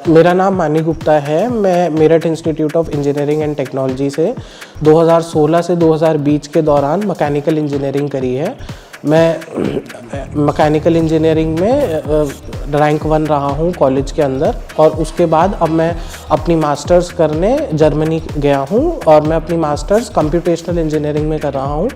मेरा नाम मानी गुप्ता है। मैं Meerut institute of engineering and technology से 2016 से 2020 के दौरान मैकेनिकल इंजीनियरिंग करी है। मैं मैकेनिकल इंजीनियरिंग में रैंक 1 रहा हूँ कॉलेज के अंदर, और उसके बाद अब मैं अपनी मास्टर्स करने जर्मनी गया हूँ और मैं अपनी मास्टर्स कंप्यूटेशनल इंजीनियरिंग में कर रहा हूँ,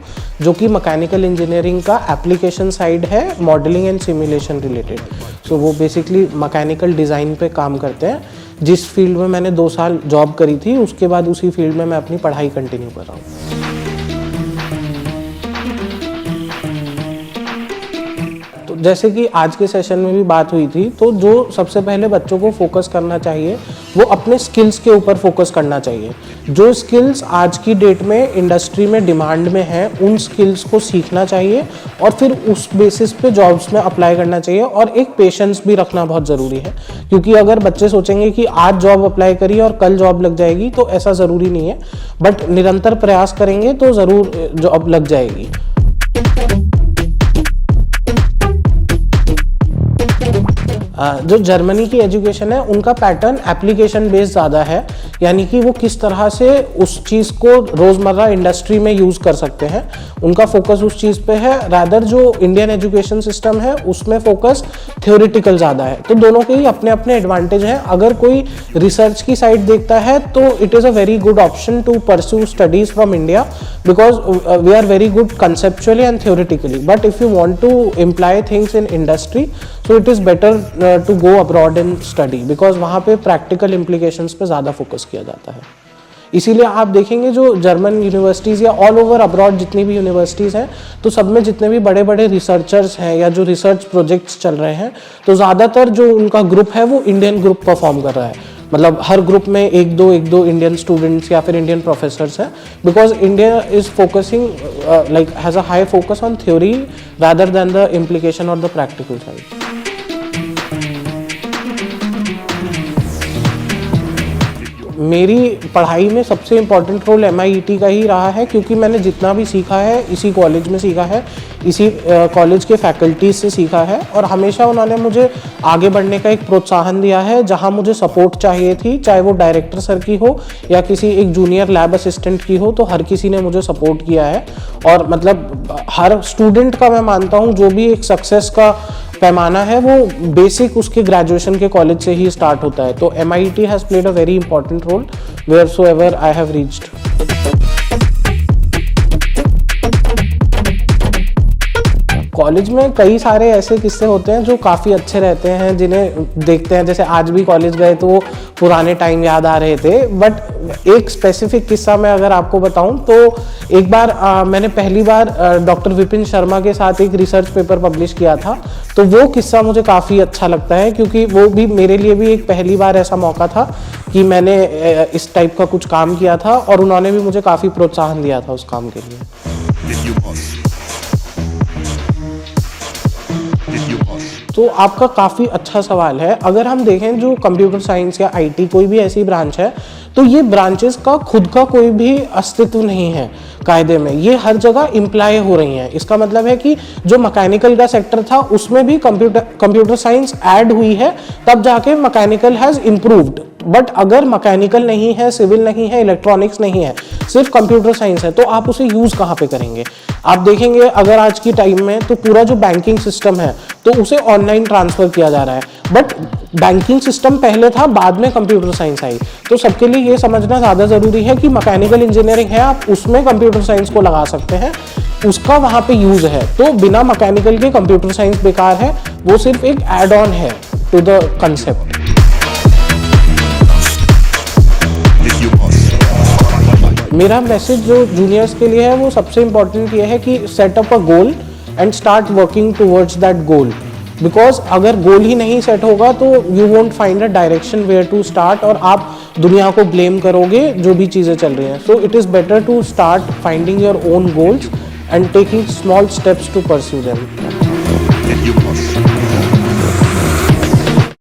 जो कि मैकेनिकल इंजीनियरिंग का एप्लीकेशन साइड है, मॉडलिंग एंड सिमुलेशन रिलेटेड। सो वो बेसिकली मैकेनिकल डिज़ाइन पे काम करते हैं। जिस फील्ड में मैंने 2 साल जॉब करी थी, उसके बाद उसी फील्ड में मैं अपनी पढ़ाई कंटिन्यू कर रहा हूँ। जैसे कि आज के सेशन में भी बात हुई थी, तो जो सबसे पहले बच्चों को फोकस करना चाहिए वो अपने स्किल्स के ऊपर फोकस करना चाहिए। जो स्किल्स आज की डेट में इंडस्ट्री में डिमांड में हैं, उन स्किल्स को सीखना चाहिए और फिर उस बेसिस पे जॉब्स में अप्लाई करना चाहिए। और एक पेशेंस भी रखना बहुत ज़रूरी है, क्योंकि अगर बच्चे सोचेंगे कि आज जॉब अप्लाई करिए और कल जॉब लग जाएगी, तो ऐसा ज़रूरी नहीं है। बट निरंतर प्रयास करेंगे तो ज़रूर जॉब लग जाएगी। जो जर्मनी की एजुकेशन है, उनका पैटर्न एप्लीकेशन बेस्ड ज़्यादा है, यानी कि वो किस तरह से उस चीज़ को रोज़मर्रा इंडस्ट्री में यूज़ कर सकते हैं, उनका फोकस उस चीज़ पे है। रादर जो इंडियन एजुकेशन सिस्टम है, उसमें फोकस थ्योरेटिकल ज़्यादा है। तो दोनों के ही अपने अपने एडवांटेज हैं। अगर कोई रिसर्च की साइड देखता है तो it is a very good option to pursue studies from India, because we are very good conceptually and theoretically. But if you want to imply things in industry, so it is better to go abroad and study, because वहाँ पे practical implications पे ज़्यादा focus किया जाता है। इसीलिए आप देखेंगे जो जर्मन यूनिवर्सिटीज़ या ऑल ओवर अब्रॉड जितनी भी यूनिवर्सिटीज़ हैं, तो सब में जितने भी बड़े बड़े रिसर्चर्स हैं या जो रिसर्च प्रोजेक्ट्स चल रहे हैं, तो ज़्यादातर जो उनका ग्रुप है वो इंडियन ग्रुप परफॉर्म कर रहा है। मतलब हर ग्रुप में एक दो इंडियन स्टूडेंट्स या फिर इंडियन प्रोफेसर्स हैं, because India is focusing like has a high focus on theory rather than the implication और द प्रैक्टिकल साइड। मेरी पढ़ाई में सबसे इम्पॉर्टेंट रोल MIET का ही रहा है, क्योंकि मैंने जितना भी सीखा है इसी कॉलेज में सीखा है, इसी कॉलेज के फैकल्टीज से सीखा है, और हमेशा उन्होंने मुझे आगे बढ़ने का एक प्रोत्साहन दिया है। जहां मुझे सपोर्ट चाहिए थी, चाहे वो डायरेक्टर सर की हो या किसी एक जूनियर लैब असिस्टेंट की हो, तो हर किसी ने मुझे सपोर्ट किया है। और मतलब हर स्टूडेंट का मैं मानता हूँ, जो भी एक सक्सेस का पैमाना है वो बेसिक उसके ग्रेजुएशन के कॉलेज से ही स्टार्ट होता है। तो MIET has played a very important role wheresoever I have reached। College में कई सारे ऐसे किस्से होते हैं जो काफ़ी अच्छे रहते हैं, जिन्हें देखते हैं। जैसे आज भी कॉलेज गए तो वो पुराने टाइम याद आ रहे थे। बट एक स्पेसिफिक किस्सा मैं अगर आपको बताऊं, तो एक बार मैंने पहली बार डॉक्टर विपिन शर्मा के साथ एक रिसर्च पेपर पब्लिश किया था। तो वो किस्सा मुझे काफ़ी अच्छा लगता है, क्योंकि वो भी मेरे लिए भी एक पहली बार ऐसा मौका था कि मैंने इस टाइप का कुछ काम किया था, और उन्होंने भी मुझे काफ़ी प्रोत्साहन दिया था उस काम के लिए। तो आपका काफ़ी अच्छा सवाल है। अगर हम देखें जो कंप्यूटर साइंस या IT कोई भी ऐसी ब्रांच है, तो ये ब्रांचेस का खुद का कोई भी अस्तित्व नहीं है कायदे में। ये हर जगह इम्प्लाई हो रही हैं। इसका मतलब है कि जो मैकेनिकल का सेक्टर था, उसमें भी कंप्यूटर साइंस ऐड हुई है, तब जाके मैकेनिकल हैज़ इम्प्रूव्ड। बट अगर मैकेनिकल नहीं है, सिविल नहीं है, इलेक्ट्रॉनिक्स नहीं है, सिर्फ कंप्यूटर साइंस है, तो आप उसे यूज़ कहाँ पे करेंगे? आप देखेंगे अगर आज की टाइम में, तो पूरा जो बैंकिंग सिस्टम है, तो उसे ऑनलाइन ट्रांसफ़र किया जा रहा है। बट बैंकिंग सिस्टम पहले था, बाद में कंप्यूटर साइंस आई। तो सबके लिए ये समझना ज़्यादा ज़रूरी है कि मैकेनिकल इंजीनियरिंग है, आप उसमें कंप्यूटर साइंस को लगा सकते हैं, उसका वहाँ पे यूज़ है। तो बिना मैकेनिकल के कंप्यूटर साइंस बेकार है, वो सिर्फ एक एड ऑन है टू द कंसेप्ट। मेरा मैसेज जो जूनियर्स के लिए है, वो सबसे इम्पॉर्टेंट ये है कि set up a goal and start working towards that goal. Because अगर गोल ही नहीं सेट होगा, तो you won't find a direction where to start, और आप दुनिया को ब्लेम करोगे जो भी चीज़ें चल रही हैं। So it is better to start finding your own goals and taking small steps to pursue them.